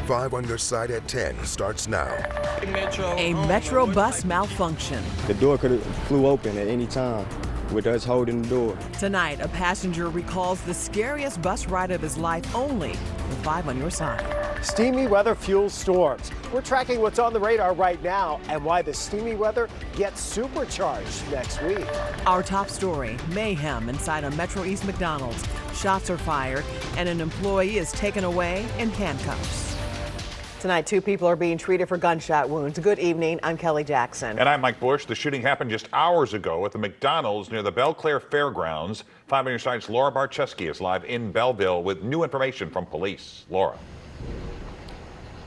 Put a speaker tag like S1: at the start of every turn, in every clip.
S1: 5 on Your Side at 10 starts now.
S2: A Metro bus malfunction.
S3: The door could have flew open at any time with us holding the door.
S2: Tonight, a passenger recalls the scariest bus ride of his life only with 5 on Your Side.
S4: Steamy weather fuels storms. We're tracking what's on the radar right now and why the steamy weather gets supercharged next week.
S2: Our top story, mayhem inside a Metro East McDonald's. Shots are fired and an employee is taken away in handcuffs. Tonight, 2 people are being treated for gunshot wounds. Good evening, I'm Kelly Jackson.
S5: And I'm Mike Bush. The shooting happened just hours ago at the McDonald's near the Belle Claire Fairgrounds. 5 on Your Side's Laura Barczewski is live in Belleville with new information from police. Laura.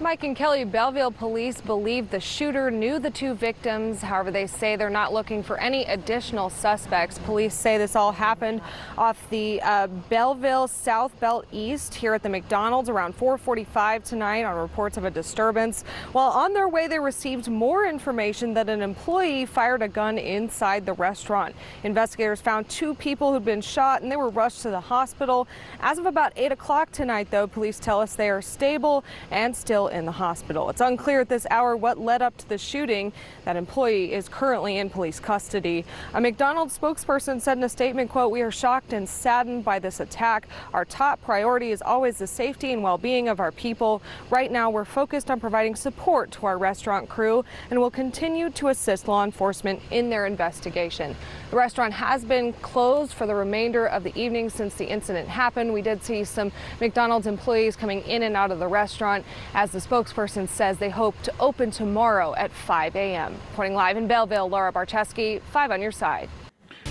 S6: Mike and Kelly, Belleville police believe the shooter knew the 2 victims. However, they say they're not looking for any additional suspects. Police say this all happened off the Belleville South Belt East here at the McDonald's around 4:45 tonight on reports of a disturbance. While on their way, they received more information that an employee fired a gun inside the restaurant. Investigators found 2 people who'd been shot and they were rushed to the hospital. As of about 8 o'clock tonight, though, police tell us they are stable and still in the hospital. It's unclear at this hour what led up to the shooting. That employee is currently in police custody. A McDonald's spokesperson said in a statement, quote, "We are shocked and saddened by this attack. Our top priority is always the safety and well-being of our people. Right now, we're focused on providing support to our restaurant crew and will continue to assist law enforcement in their investigation." The restaurant has been closed for the remainder of the evening since the incident happened. We did see some McDonald's employees coming in and out of the restaurant. As the spokesperson says, they hope to open tomorrow at 5 a.m. Reporting live in Belleville, Laura Barczewski, 5 on Your Side.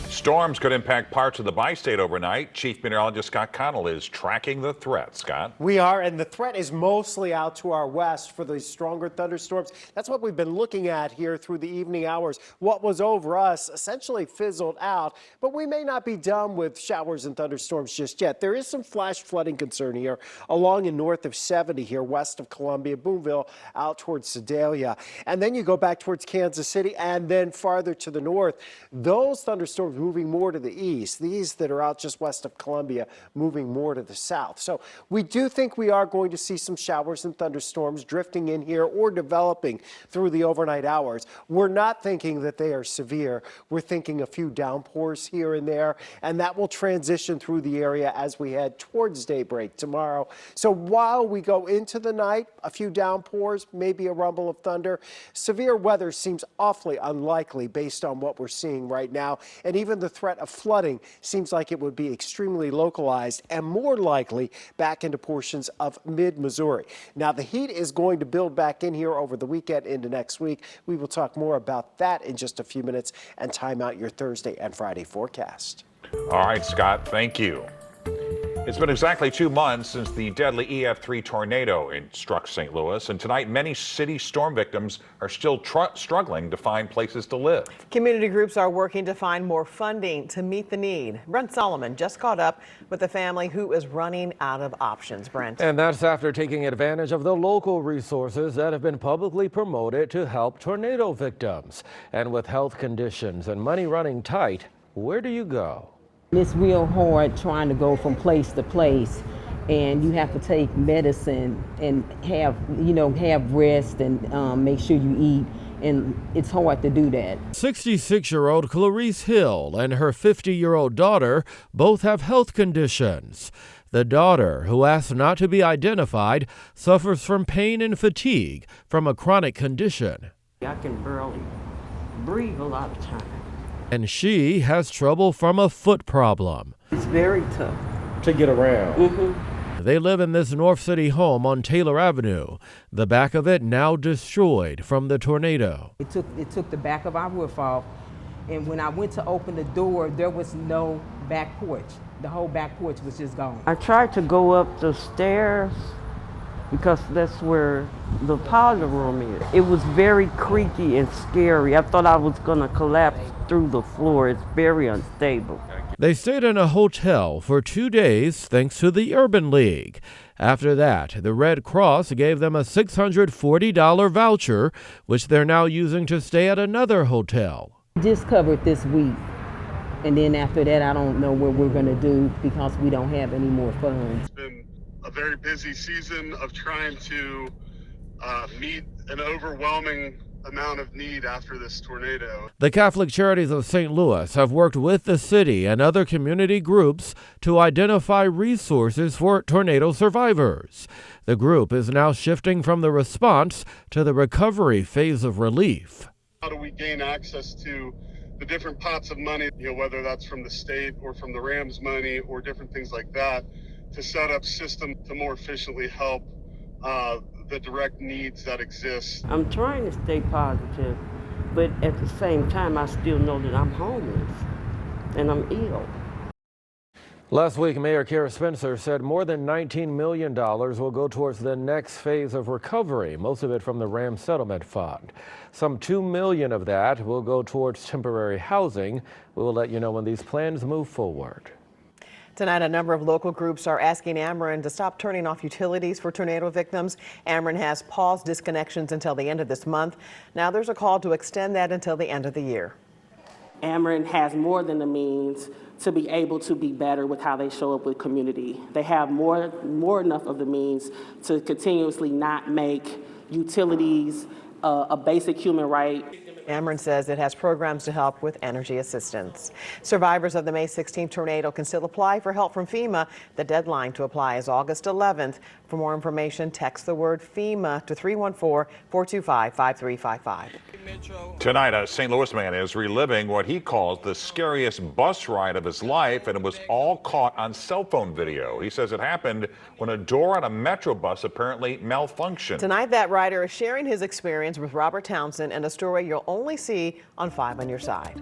S5: Storms could impact parts of the bi-state overnight. Chief Meteorologist Scott Connell is tracking the threat. Scott?
S4: We are, and the threat is mostly out to our west for these stronger thunderstorms. That's what we've been looking at here through the evening hours. What was over us essentially fizzled out, but we may not be done with showers and thunderstorms just yet. There is some flash flooding concern here along and north of 70 here west of Columbia, Boonville, out towards Sedalia. And then you go back towards Kansas City and then farther to the north. Those thunderstorms moving more to the east, these that are out just west of Columbia moving more to the south. So we do think we are going to see some showers and thunderstorms drifting in here or developing through the overnight hours. We're not thinking that they are severe. We're thinking a few downpours here and there, and that will transition through the area as we head towards daybreak tomorrow. So while we go into the night, a few downpours, maybe a rumble of thunder, severe weather seems awfully unlikely based on what we're seeing right now. And even the threat of flooding seems like it would be extremely localized and more likely back into portions of mid-Missouri. Now, the heat is going to build back in here over the weekend into next week. We will talk more about that in just a few minutes and time out your Thursday and Friday forecast.
S5: All right, Scott, thank you. It's been exactly 2 months since the deadly EF3 tornado struck St. Louis, and tonight many city storm victims are still struggling to find places to live.
S2: Community groups are working to find more funding to meet the need. Brent Solomon just caught up with a family who is running out of options. Brent.
S7: And that's after taking advantage of the local resources that have been publicly promoted to help tornado victims. And with health conditions and money running tight, where do you go?
S8: It's real hard trying to go from place to place, and you have to take medicine and have rest and make sure you eat, and it's hard to do that.
S7: 66-year-old Clarice Hill and her 50-year-old daughter both have health conditions. The daughter, who asked not to be identified, suffers from pain and fatigue from a chronic condition.
S9: I can barely breathe a lot of times.
S7: And she has trouble from a foot problem.
S9: It's very tough
S3: to get around.
S9: Mm-hmm.
S7: They live in this North City home on Taylor Avenue, the back of it now destroyed from the tornado.
S8: It took the back of our roof off, and when I went to open the door, there was no back porch. The whole back porch was just gone.
S9: I tried to go up the stairs because that's where the powder room is. It was very creaky and scary. I thought I was gonna collapse through the floor. It's very unstable.
S7: They stayed in a hotel for 2 days thanks to the Urban League. After that, the Red Cross gave them a $640 voucher, which they're now using to stay at another hotel.
S8: Just covered this week. And then after that, I don't know what we're gonna do because we don't have any more funds.
S10: It's been a very busy season of trying to meet an overwhelming amount of need after this tornado.
S7: The Catholic Charities of St. Louis have worked with the city and other community groups to identify resources for tornado survivors. The group is now shifting from the response to the recovery phase of relief.
S10: How do we gain access to the different pots of money, whether that's from the state or from the Rams money or different things like that, to set up systems to more efficiently help the direct needs that exist.
S9: I'm trying to stay positive, but at the same time, I still know that I'm homeless and I'm ill.
S7: Last week, Mayor Kara Spencer said more than $19 million will go towards the next phase of recovery, most of it from the Ram Settlement Fund. Some $2 million of that will go towards temporary housing. We will let you know when these plans move forward.
S2: Tonight, a number of local groups are asking Ameren to stop turning off utilities for tornado victims. Ameren has paused disconnections until the end of this month. Now there's a call to extend that until the end of the year.
S11: Ameren has more than the means to be able to be better with how they show up with community. They have more enough of the means to continuously not make utilities a basic human right.
S2: Ameren says it has programs to help with energy assistance. Survivors of the May 16th tornado can still apply for help from FEMA. The deadline to apply is August 11th. For more information, text the word FEMA to 314-425-5355.
S5: Tonight, a St. Louis man is reliving what he calls the scariest bus ride of his life, and it was all caught on cell phone video. He says it happened when a door on a Metro bus apparently malfunctioned.
S2: Tonight, that rider is sharing his experience with Robert Townsend and a story you'll only see on 5 on Your Side.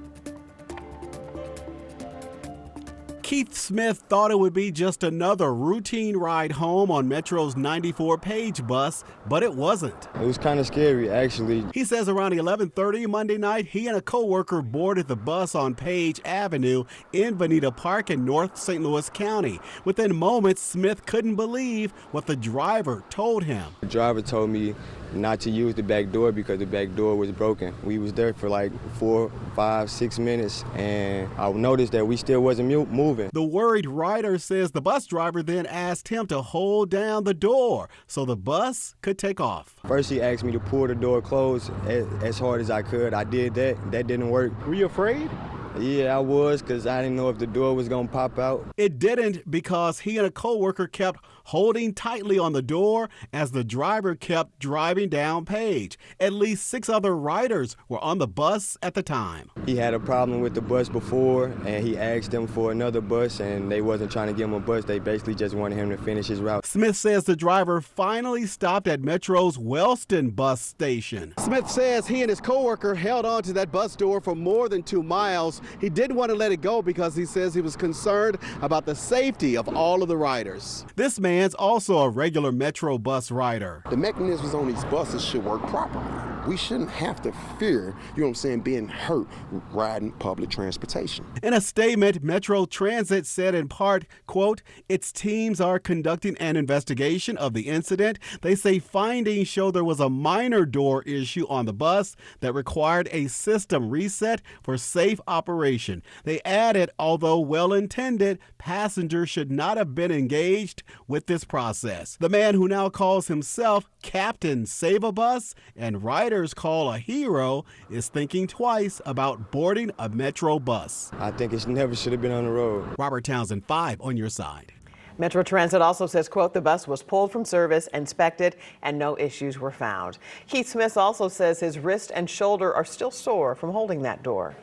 S12: Keith Smith thought it would be just another routine ride home on Metro's 94-page bus, but it wasn't.
S3: It was kind of scary, actually.
S12: He says around 11:30 Monday night, he and a co-worker boarded the bus on Page Avenue in Bonita Park in North St. Louis County. Within moments, Smith couldn't believe what the driver told him.
S3: The driver told me not to use the back door because the back door was broken. We was there for like 4, 5, 6 minutes, and I noticed that we still wasn't moving.
S12: The worried rider says the bus driver then asked him to hold down the door so the bus could take off.
S3: First, he asked me to pull the door closed as hard as I could. I did that. That didn't work.
S12: Were you afraid?
S3: Yeah, I was, because I didn't know if the door was going to pop out.
S12: It didn't, because he and a co-worker kept holding tightly on the door as the driver kept driving down Page. At least 6 other riders were on the bus at the time.
S3: He had a problem with the bus before, and he asked them for another bus, and they wasn't trying to give him a bus. They basically just wanted him to finish his route.
S12: Smith says the driver finally stopped at Metro's Wellston bus station. Smith says he and his co-worker held on to that bus door for more than 2 miles. He didn't want to let it go because he says he was concerned about the safety of all of the riders. This man's also a regular Metro bus rider.
S13: The mechanisms on these buses should work properly. We shouldn't have to fear, being hurt riding public transportation.
S12: In a statement, Metro Transit said in part, quote, its teams are conducting an investigation of the incident. They say findings show there was a minor door issue on the bus that required a system reset for safe operation. They added, although well-intended, passengers should not have been engaged with this process. The man who now calls himself Captain Save-A-Bus and riders call a hero is thinking twice about boarding a Metro bus.
S3: I think it never should have been on the road.
S12: Robert Townsend, 5 on Your Side.
S2: Metro Transit also says, quote, the bus was pulled from service, inspected, and no issues were found. Keith Smith also says his wrist and shoulder are still sore from holding that door.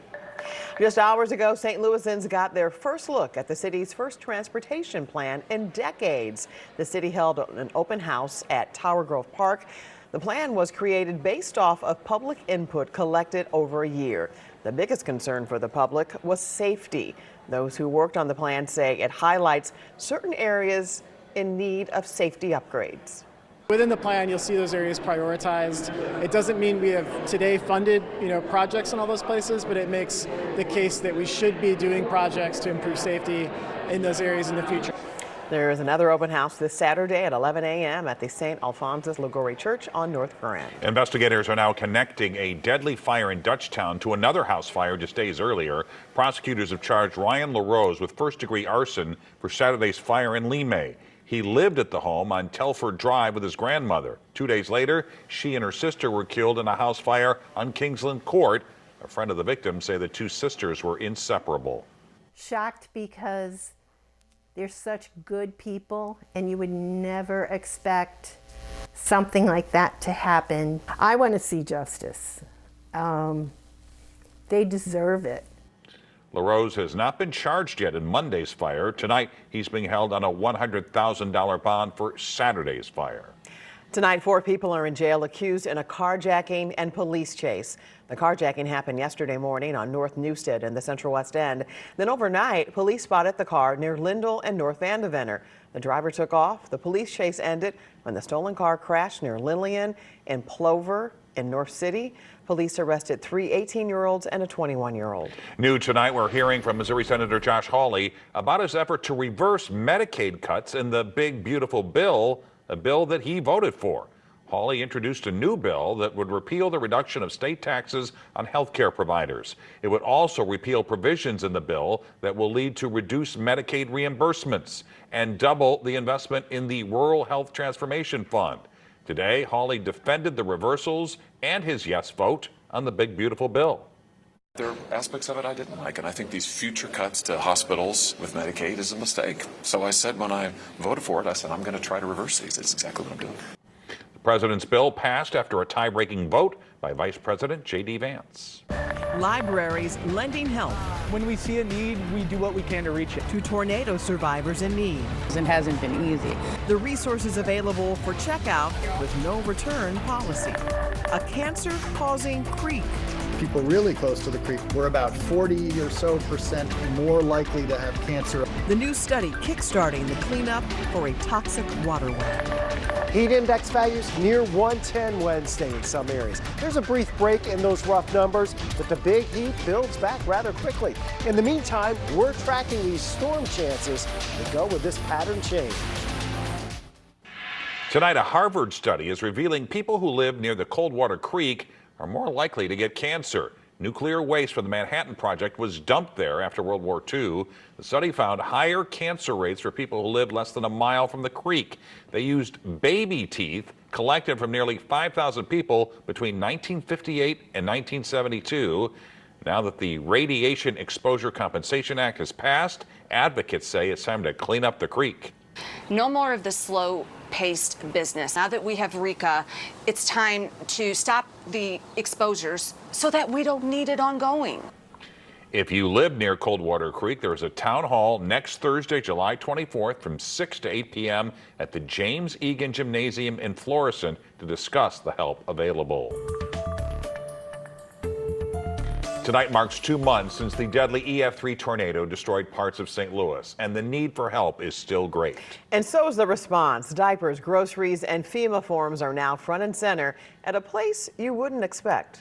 S2: Just hours ago, St. Louisans got their first look at the city's first transportation plan in decades. The city held an open house at Tower Grove Park. The plan was created based off of public input collected over a year. The biggest concern for the public was safety. Those who worked on the plan say it highlights certain areas in need of safety upgrades.
S14: Within the plan, you'll see those areas prioritized. It doesn't mean we have today funded, projects in all those places, but it makes the case that we should be doing projects to improve safety in those areas in the future.
S2: There is another open house this Saturday at 11 a.m. at the St. Alphonsus Liguori Church on North Grand.
S5: Investigators are now connecting a deadly fire in Dutchtown to another house fire just days earlier. Prosecutors have charged Ryan LaRose with first-degree arson for Saturday's fire in Limay. He lived at the home on Telford Drive with his grandmother. 2 days later, she and her sister were killed in a house fire on Kingsland Court. A friend of the victim say the two sisters were inseparable.
S15: Shocked because they're such good people and you would never expect something like that to happen. I want to see justice. They deserve it.
S5: LaRose has not been charged yet in Monday's fire. Tonight, he's being held on a $100,000 bond for Saturday's fire.
S2: Tonight, 4 people are in jail accused in a carjacking and police chase. The carjacking happened yesterday morning on North Newstead in the Central West End. Then overnight, police spotted the car near Lindell and North Vandeventer. The driver took off. The police chase ended when the stolen car crashed near Lillian and Plover in North City. Police arrested 3 18-year-olds and a 21-year-old.
S5: New tonight, we're hearing from Missouri Senator Josh Hawley about his effort to reverse Medicaid cuts in the big, beautiful bill, a bill that he voted for. Hawley introduced a new bill that would repeal the reduction of state taxes on health care providers. It would also repeal provisions in the bill that will lead to reduced Medicaid reimbursements and double the investment in the Rural Health Transformation Fund. Today, Hawley defended the reversals and his yes vote on the big, beautiful bill.
S16: There are aspects of it I didn't like, and I think these future cuts to hospitals with Medicaid is a mistake. So I said when I voted for it, I said I'm going to try to reverse these. That's exactly what I'm doing.
S5: The president's bill passed after a tie-breaking vote by Vice President J.D. Vance.
S2: Libraries lending help.
S17: When we see a need, we do what we can to reach it.
S2: To tornado survivors in need.
S18: It hasn't been easy.
S2: The resources available for checkout with no return policy. A cancer-causing creek.
S19: People really close to the creek were about 40% or so more likely to have cancer.
S2: The new study kickstarting the cleanup for a toxic waterway.
S4: Heat index values near 110 Wednesday in some areas. There's a brief break in those rough numbers, but the big heat builds back rather quickly. In the meantime, we're tracking these storm chances that go with this pattern change.
S5: Tonight, a Harvard study is revealing people who live near the Coldwater Creek are more likely to get cancer. Nuclear waste from the Manhattan Project was dumped there after World War II. The study found higher cancer rates for people who lived less than a mile from the creek. They used baby teeth collected from nearly 5,000 people between 1958 and 1972. Now that the Radiation Exposure Compensation Act has passed, advocates say it's time to clean up the creek.
S20: No more of the slow-paced business. Now that we have RECA, it's time to stop the exposures so that we don't need it ongoing.
S5: If you live near Coldwater Creek, there is a town hall next Thursday, July 24th from 6 to 8 p.m. at the James Egan Gymnasium in Florissant to discuss the help available. Tonight marks 2 months since the deadly EF3 tornado destroyed parts of St. Louis, and the need for help is still great.
S2: And so is the response. Diapers, groceries, and FEMA forms are now front and center at a place you wouldn't expect.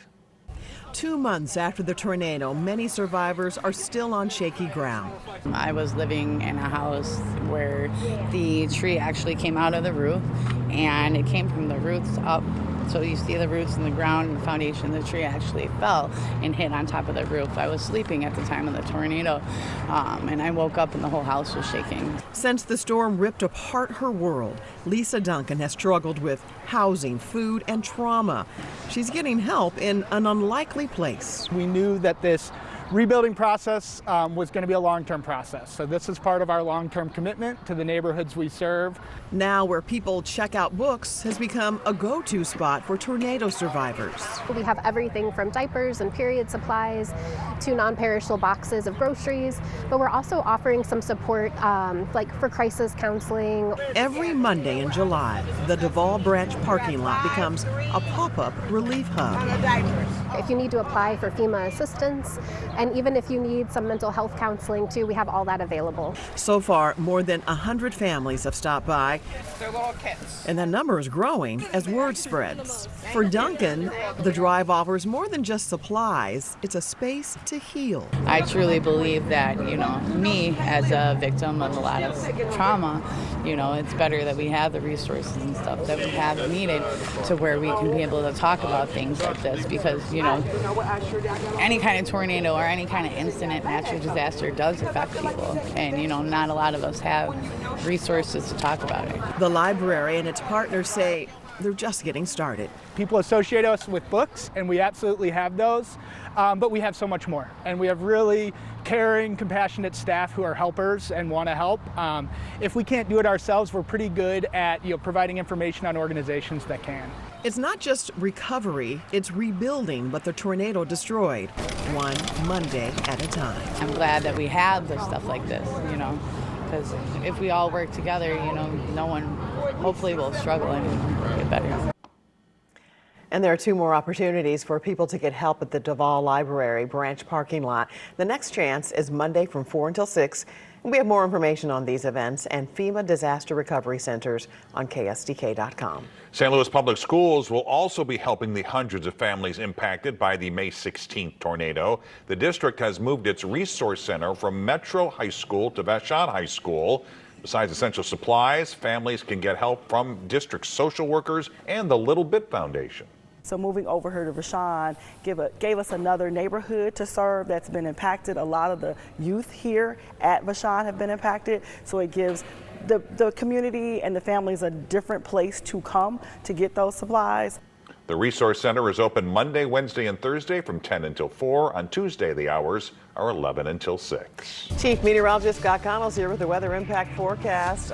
S2: 2 months after the tornado, many survivors are still on shaky ground.
S18: I was living in a house where the tree actually came out of the roof, and it came from the roots up. So you see the roots in the ground and the foundation of the tree actually fell and hit on top of the roof. I was sleeping at the time of the tornado, and I woke up and the whole house was shaking.
S2: Since the storm ripped apart her world, Lisa Duncan has struggled with housing, food, and trauma. She's getting help in an unlikely place.
S17: We knew that this rebuilding process was going to be a long-term process. So this is part of our long-term commitment to the neighborhoods we serve.
S2: Now where people check out books has become a go-to spot for tornado survivors.
S21: We have everything from diapers and period supplies to non-perishable boxes of groceries, but we're also offering some support like for crisis counseling.
S2: Every Monday in July, the Duval Branch parking lot becomes a pop-up relief hub.
S21: If you need to apply for FEMA assistance, and even if you need some mental health counseling too, we have all that available.
S2: So far, more than 100 families have stopped by.
S21: They're little kids.
S2: And that number is growing as word spreads. For Duncan, the drive offers more than just supplies. It's a space to heal.
S18: I truly believe that, me as a victim of a lot of trauma, it's better that we have the resources and stuff that we have needed to where we can be able to talk about things like this because, any kind of tornado, or any kind of incident, natural disaster does affect people. And, you know, not a lot of us have resources to talk about it.
S2: The library and its partners say they're just getting started.
S17: People associate us with books, and we absolutely have those, but we have so much more. And we have really caring, compassionate staff who are helpers and want to help. If we can't do it ourselves, we're pretty good at providing information on organizations that can.
S2: It's not just recovery, it's rebuilding what the tornado destroyed, one Monday at a time.
S18: I'm glad that we have the stuff like this, you know, because if we all work together, you know, no one hopefully will struggle and get better.
S2: And there are 2 more opportunities for people to get help at the Duval Library branch parking lot. The next chance is Monday from 4 until 6. And we have more information on these events and FEMA disaster recovery centers on KSDK.com.
S5: St. Louis Public Schools will also be helping the hundreds of families impacted by the May 16th tornado. The district has moved its resource center from Metro High School to Vashon High School. Besides essential supplies, families can get help from district social workers and the Little Bit Foundation.
S1: So moving over here to Vashon gave us another neighborhood to serve that's been impacted. A lot of the youth here at Vashon have been impacted, so it gives the community and the families a different place to come to get those supplies.
S5: The Resource Center is open Monday, Wednesday, and Thursday from 10 until 4. On Tuesday, the hours are 11 until 6.
S2: Chief Meteorologist Scott Connell's here with the weather impact forecast.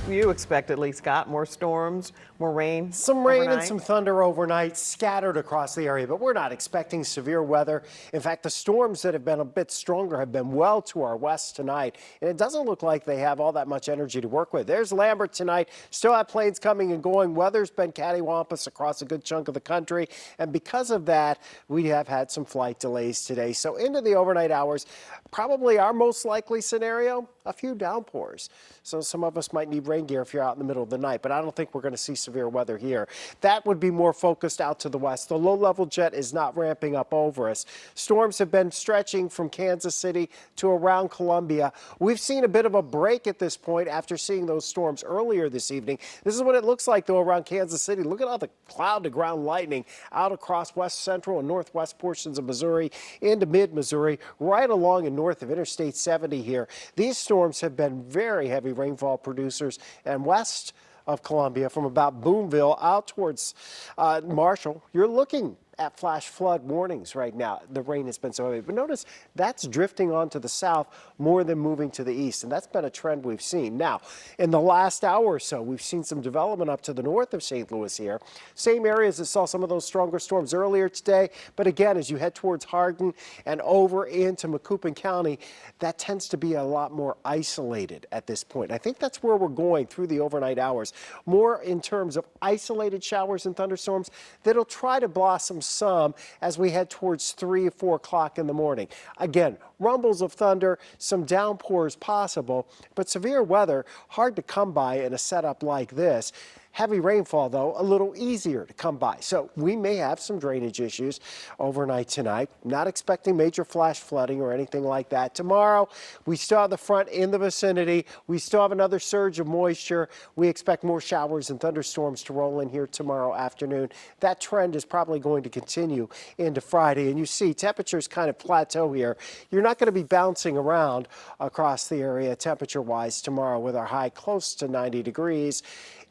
S2: You expect at least, Scott, more storms, more rain.
S4: Some rain
S2: overnight.
S4: and some thunder overnight scattered across the area, but we're not expecting severe weather. In fact, the storms that have been a bit stronger have been well to our west tonight, and it doesn't look like they have all that much energy to work with. There's Lambert tonight. Still have planes coming and going. Weather's been cattywampus across a good chunk of the country, and because of that, we have had some flight delays today. So into the overnight hours, probably our most likely scenario, a few downpours. So some of us might need rain gear if you're out in the middle of the night, but I don't think we're going to see severe weather here. That would be more focused out to the west. The low-level jet is not ramping up over us. Storms have been stretching from Kansas City to around Columbia. We've seen a bit of a break at this point after seeing those storms earlier this evening. This is what it looks like, though, around Kansas City. Look at all the cloud-to-ground lightning out across west central and northwest portions of Missouri into mid-Missouri, right along and north of Interstate 70 here. These storms have been very heavy rainfall producers, and west of Columbia from about Boonville out towards Marshall, you're looking at flash flood warnings right now. The rain has been so heavy. But notice that's drifting on to the south more than moving to the east, and that's been a trend we've seen. Now, in the last hour or so, we've seen some development up to the north of St. Louis here. Same areas that saw some of those stronger storms earlier today, but again, as you head towards Hardin and over into Macoupin County, that tends to be a lot more isolated at this point. I think that's where we're going through the overnight hours, more in terms of isolated showers and thunderstorms that'll try to blossom some as we head towards 3 or 4 o'clock in the morning. Again, rumbles of thunder, some downpours possible, but severe weather hard to come by in a setup like this. Heavy rainfall, though, a little easier to come by. So we may have some drainage issues overnight tonight. Not expecting major flash flooding or anything like that. Tomorrow, we still have the front in the vicinity. We still have another surge of moisture. We expect more showers and thunderstorms to roll in here tomorrow afternoon. That trend is probably going to continue into Friday. And you see temperatures kind of plateau here. You're not going to be bouncing around across the area temperature-wise tomorrow with our high close to 90 degrees.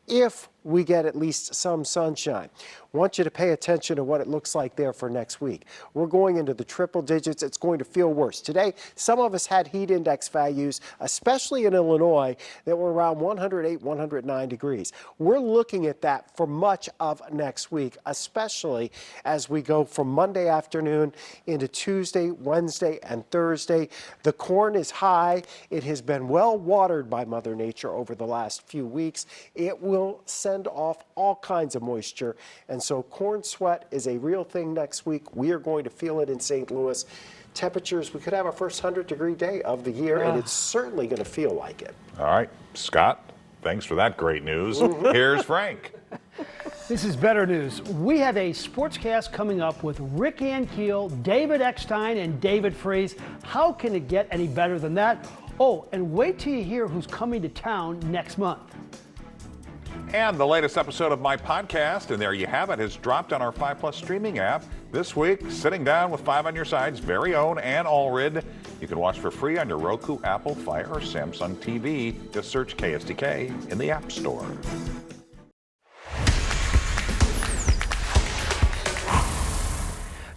S4: If we get at least some sunshine. I want you to pay attention to what it looks like there for next week. We're going into the triple digits. It's going to feel worse. Today, some of us had heat index values, especially in Illinois, that were around 108, 109 degrees. We're looking at that for much of next week, especially as we go from Monday afternoon into Tuesday, Wednesday, and Thursday. The corn is high. It has been well watered by Mother Nature over the last few weeks. It will send off all kinds of moisture, and so corn sweat is a real thing next week. We are going to feel it in St. Louis. Temperatures, we could have our first 100-degree day of the year, and it's certainly going to feel like it.
S5: All right, Scott, thanks for that great news. Here's Frank.
S22: This is better news. We have a sportscast coming up with Rick Ankiel, David Eckstein, and David Freese. How can it get any better than that? Oh, and wait till you hear who's coming to town next month. And the latest episode of my podcast, and there you have it, has dropped on our 5 Plus streaming app.
S5: This week, Sitting Down with 5 on Your Side's very own Ann Allred. You can watch for free on your Roku, Apple, Fire, or Samsung TV. Just search KSDK in the App Store.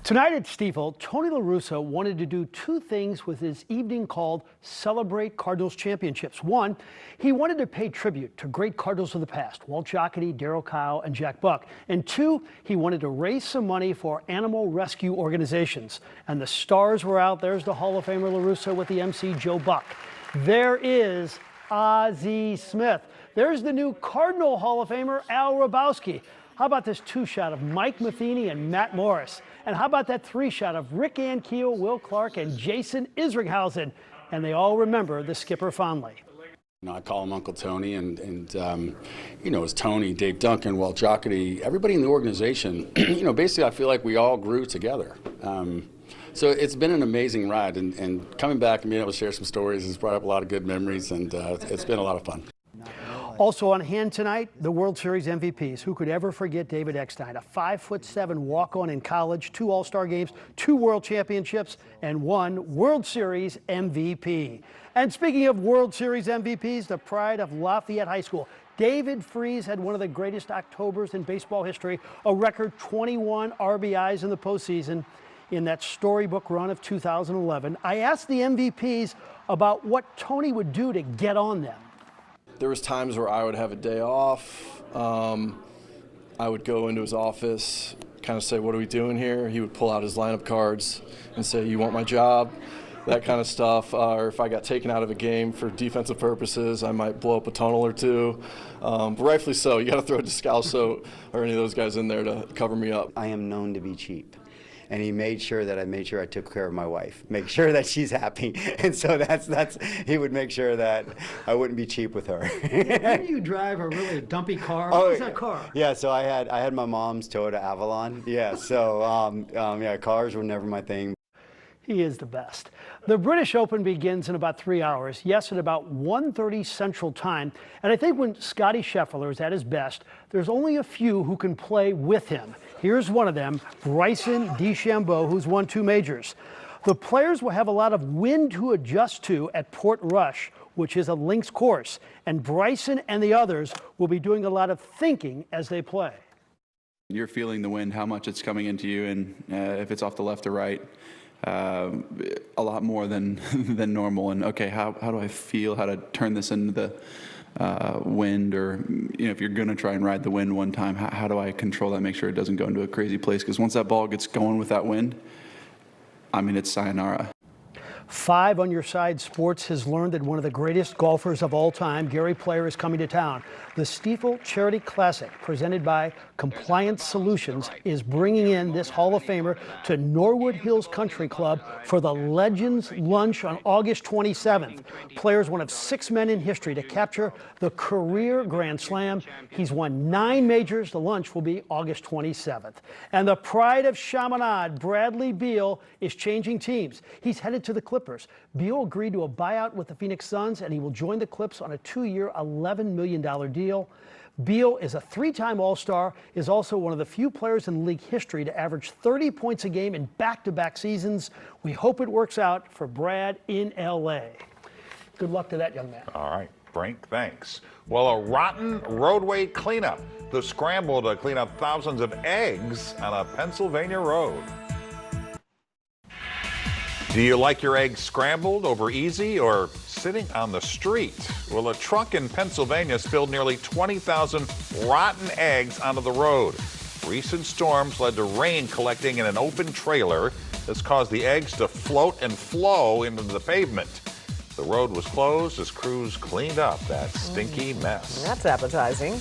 S22: Tonight at Stiefel, Tony La Russa wanted to do two things with his evening called Celebrate Cardinals Championships. One, he wanted to pay tribute to great Cardinals of the past, Walt Jocketty, Darryl Kyle, and Jack Buck. And two, he wanted to raise some money for animal rescue organizations. And the stars were out. There's the Hall of Famer La Russa with the MC Joe Buck. There is Ozzie Smith. There's the new Cardinal Hall of Famer Al Hrabowski. How about this two-shot of Mike Matheny and Matt Morris? And how about that three-shot of Rick Ankiel, Will Clark, and Jason Isringhausen? And they all remember the skipper fondly.
S6: I call him Uncle Tony, and it's Tony, Dave Duncan, Walt Jocketty, everybody in the organization. Basically I feel like we all grew together. So it's been an amazing ride, and coming back and being able to share some stories has brought up a lot of good memories, and it's been a lot of fun.
S22: Also on hand tonight, the World Series MVPs. Who could ever forget David Eckstein, a 5'7" walk-on in college, 2 All-Star games, 2 World Championships, and 1 World Series MVP. And speaking of World Series MVPs, the pride of Lafayette High School, David Freese had one of the greatest Octobers in baseball history, a record 21 RBIs in the postseason in that storybook run of 2011. I asked the MVPs about what Tony would do to get on them.
S8: There was times where I would have a day off. I would go into his office, kind of say, what are we doing here? He would pull out his lineup cards and say, you want my job? That kind of stuff. Or if I got taken out of a game for defensive purposes, I might blow up a tunnel or two. But rightfully so. You got to throw a Descalso or any of those guys in there to cover me up.
S23: I am known to be cheap. And he made sure that I took care of my wife, make sure that she's happy. And so he would make sure that I wouldn't be cheap with her.
S22: Didn't you drive a really dumpy car?
S23: Oh,
S22: What was that car?
S23: Yeah, so I had my mom's Toyota Avalon. Yeah, so cars were never my thing.
S22: He is the best. The British Open begins in about 3 hours, yes, at about 1:30 Central Time. And I think when Scotty Scheffler is at his best, there's only a few who can play with him. Here's one of them, Bryson DeChambeau, who's won 2 majors. The players will have a lot of wind to adjust to at Port Rush, which is a links course. And Bryson and the others will be doing a lot of thinking as they play.
S24: You're feeling the wind, how much it's coming into you, and if it's off the left or right. A lot more than normal, and okay, how do I feel how to turn this into the wind, or if you're gonna try and ride the wind one time, how do I control that, make sure it doesn't go into a crazy place, because once that ball gets going with that wind, I mean, it's sayonara.
S22: 5 on Your Side Sports has learned that one of the greatest golfers of all time, Gary Player, is coming to town. The Stiefel Charity Classic, presented by Compliance Solutions, is bringing in this Hall of Famer to Norwood Hills Country Club for the Legends Lunch on August 27th. Player is one of 6 men in history to capture the career Grand Slam. He's won 9 majors. The lunch will be August 27th. And the pride of Chaminade, Bradley Beal, is changing teams. He's headed to the Clippers. Beal agreed to a buyout with the Phoenix Suns, and he will join the Clips on a 2-year, $11 million deal. Beal is a 3-time All-Star, is also one of the few players in league history to average 30 points a game in back-to-back seasons. We hope it works out for Brad in L.A. Good luck to that young man.
S5: All right, Frank, thanks. Well, a rotten roadway cleanup. The scramble to clean up thousands of eggs on a Pennsylvania road. Do you like your eggs scrambled over easy or sitting on the street? Well, a truck in Pennsylvania spilled nearly 20,000 rotten eggs onto the road. Recent storms led to rain collecting in an open trailer. This caused the eggs to float and flow into the pavement. The road was closed as crews cleaned up that stinky mess.
S2: That's appetizing.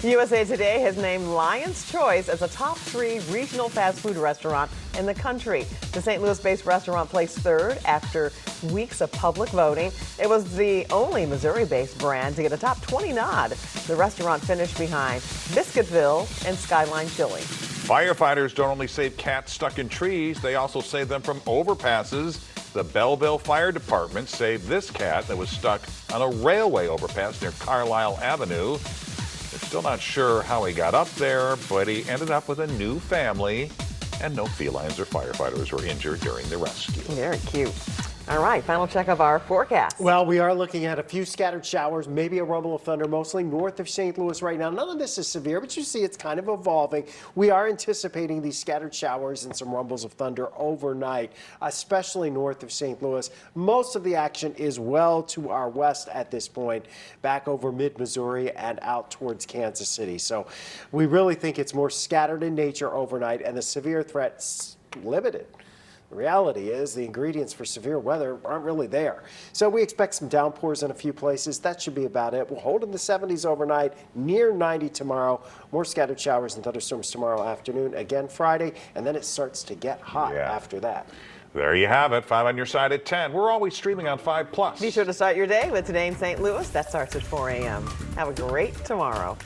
S2: USA Today has named Lion's Choice as a top 3 regional fast food restaurant in the country. The St. Louis-based restaurant placed 3rd after weeks of public voting. It was the only Missouri-based brand to get a top 20 nod. The restaurant finished behind Biscuitville and Skyline Chili.
S5: Firefighters don't only save cats stuck in trees, they also save them from overpasses. The Belleville Fire Department saved this cat that was stuck on a railway overpass near Carlisle Avenue. They're still not sure how he got up there, but he ended up with a new family and no felines or firefighters were injured during the rescue.
S2: Very cute. All right, final check of our forecast.
S4: Well, we are looking at a few scattered showers, maybe a rumble of thunder, mostly north of St. Louis right now. None of this is severe, but you see it's kind of evolving. We are anticipating these scattered showers and some rumbles of thunder overnight, especially north of St. Louis. Most of the action is well to our west at this point, back over mid-Missouri and out towards Kansas City. So we really think it's more scattered in nature overnight, and the severe threat's limited. The reality is the ingredients for severe weather aren't really there. So we expect some downpours in a few places. That should be about it. We'll hold in the 70s overnight, near 90 tomorrow. More scattered showers and thunderstorms tomorrow afternoon, again Friday, and then it starts to get hot after that.
S5: There you have it. 5 on your side at 10. We're always streaming on 5+.
S2: Be sure to start your day with Today in St. Louis. That starts at 4 a.m. Have a great tomorrow.